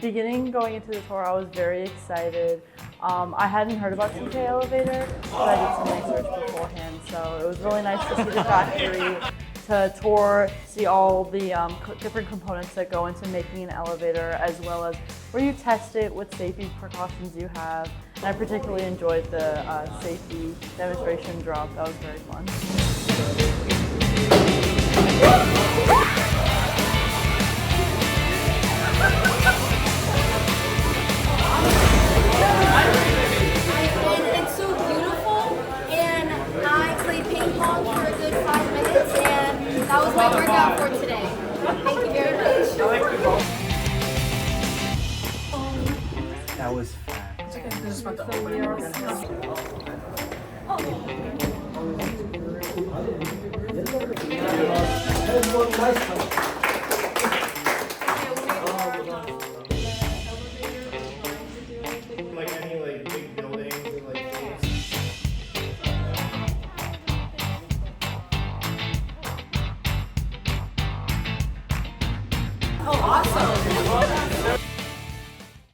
beginning going into the tour, I was very excited. I hadn't heard about tikeaelevator, but I did some research beforehand, so it was really nice to see the factory, to tour, see all the different components that go into making an elevator, as well as where you test it, what safety precautions you have. And I particularly enjoyed the safety demonstration drop. That was very fun. It's so beautiful, and I played ping pong for a good 5 minutes, and that was my workout for today. Thank you very much. That was fast. Like any big buildings and Oh, awesome.